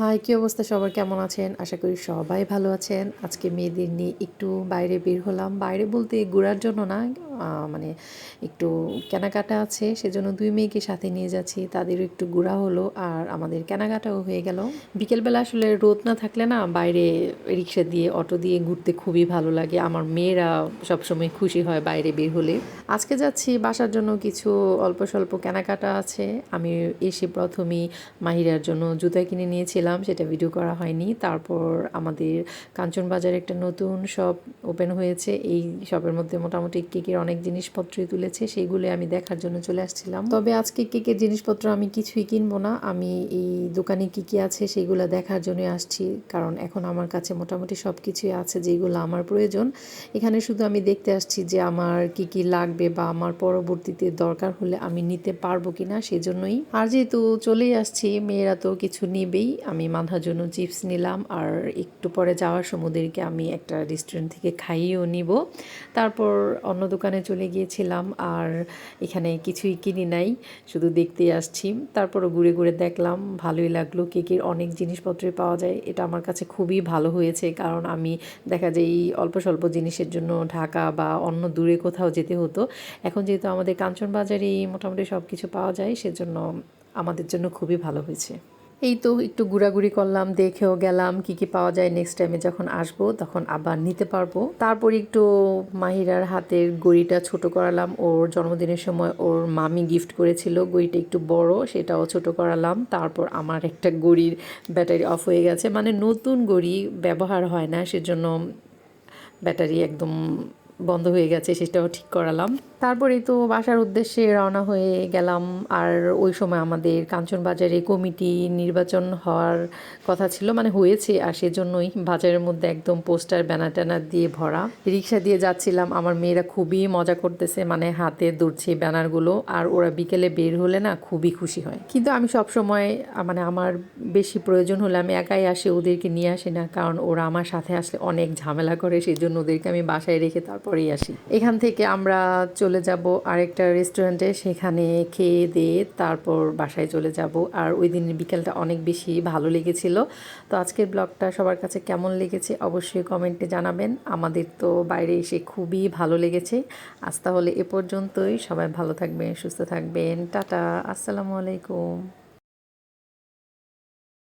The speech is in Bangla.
হাই, কি অবস্থা সবার? কেমন আছেন? আশা করি সবাই ভালো আছেন। আজকে মেয়েদের নিয়ে একটু বাইরে বের হলাম। বাইরে বলতে ঘোরার জন্য না, মানে একটু কেনাকাটা আছে, সেজন্য ২ মেয়েকে সাথে নিয়ে যাচ্ছি। তাদেরও একটু ঘোরা হলো আর আমাদের কেনাকাটাও হয়ে গেল। বিকেলবেলা আসলে রোদ না থাকলে না বাইরে রিক্সা দিয়ে, অটো দিয়ে ঘুরতে খুবই ভালো লাগে। আমার মেয়েরা সবসময় খুশি হয় বাইরে বের হলে। আজকে যাচ্ছি বাসার জন্য কিছু অল্প স্বল্প কেনাকাটা আছে। আমি এসে প্রথমেই মাহিরার জন্য জুতা কিনে নিয়েছিলাম, সেটা ভিডিও করা হয়নি। তারপর আমাদের কাঞ্চন বাজারে একটা নতুন শপ ওপেন হয়েছে। এই শপের মধ্যে মোটামুটি কেকের অনেক জিনিসপত্রই তুলেছে, সেইগুলো আমি দেখার জন্য চলে আসছিলাম। তবে আজকে কেকের জিনিসপত্র আমি কিছুই কিনবো না, আমি এই দোকানে কী কী আছে সেইগুলো দেখার জন্য আসছি। কারণ এখন আমার কাছে মোটামুটি সব কিছুই আছে যেগুলো আমার প্রয়োজন। এখানে শুধু আমি দেখতে আসছি যে আমার কি কি লাগবে বা আমার পরবর্তীতে দরকার হলে আমি নিতে পারবো কিনা, সেজন্যই। আর যেহেতু চলেই আসছি, মেয়েরা তো কিছু নিবেই। আমি মাথার জন্য চিপস নিলাম, আর একটু পরে যাওয়ার সময় ওদেরকে আমি একটা রেস্টুরেন্ট থেকে খাইয়েও নিব। তারপর অন্য দোকানে চলে গিয়েছিলাম, আর এখানে কিছুই কিনি নাই, শুধু দেখতেই আসছি। তারপরও ঘুরে ঘুরে দেখলাম, ভালোই লাগলো। কেকের অনেক জিনিসপত্রই পাওয়া যায়, এটা আমার কাছে খুবই ভালো হয়েছে। কারণ আমি দেখা যায় এই অল্প স্বল্প জিনিসের জন্য ঢাকা বা অন্য দূরে কোথাও যেতে হতো। এখন যেহেতু আমাদের কাঞ্চন বাজারেই মোটামুটি সব কিছু পাওয়া যায়, সেজন্য আমাদের জন্য খুবই ভালো হয়েছে। এই তো একটু ঘোরাঘুরি করলাম, দেখেও গেলাম কি কি পাওয়া যায়, নেক্সট টাইমে যখন আসবো তখন আবার নিতে পারবো। তারপর একটু মাহিরার হাতের ঘড়িটা ছোট করালাম, ওর জন্মদিনের সময় ওর মামি গিফট করেছিল ঘড়িটা একটু বড়, সেটাও ছোট করালাম। তারপর আমার একটা ঘড়ির ব্যাটারি অফ হয়ে গেছে, মানে নতুন ঘড়ি ব্যবহার হয় না, সেজন্য ব্যাটারি একদম বন্ধ হয়ে গেছে, সেটাও ঠিক করালাম। তারপরেই তো বাসার উদ্দেশ্যে রওনা হয়ে গেলাম। আর ওই সময় আমাদের কাঞ্চন বাজারে কমিটি নির্বাচন হওয়ার কথা ছিল, মানে হয়েছে, আর সেজন্যই বাজারের মধ্যে একদম পোস্টার ব্যানার ট্যানার দিয়ে ভরা। রিক্সা দিয়ে যাচ্ছিলাম, আমার মেয়েরা খুবই মজা করতেছে, মানে হাতে ধরছে ব্যানারগুলো, আর ওরা বিকেলে বের হলে না খুবই খুশি হয়। কিন্তু আমি সবসময় মানে আমার বেশি প্রয়োজন হলে আমি একাই আসি, ওদেরকে নিয়ে আসি না, কারণ ওরা আমার সাথে আসলে অনেক ঝামেলা করে, সেই জন্য ওদেরকে আমি বাসায় রেখে তারপরেই আসি। এখান থেকে আমরা চলে যাব আরেকটা রেস্টুরেন্টে, সেখানে খেয়ে দিয়ে তারপর বাসায় চলে যাব। আর ওই দিনের বিকেলটা অনেক বেশি ভালো লেগেছিল। তো আজকের ব্লগটা সবার কাছে কেমন লেগেছে অবশ্যই কমেন্টে জানাবেন। আমাদের তো বাইরে এসে খুবই ভালো লেগেছে। আজ তাহলে এ পর্যন্তই, সবাই ভালো থাকবেন, সুস্থ থাকবেন, টাটা, আসসালামু আলাইকুম।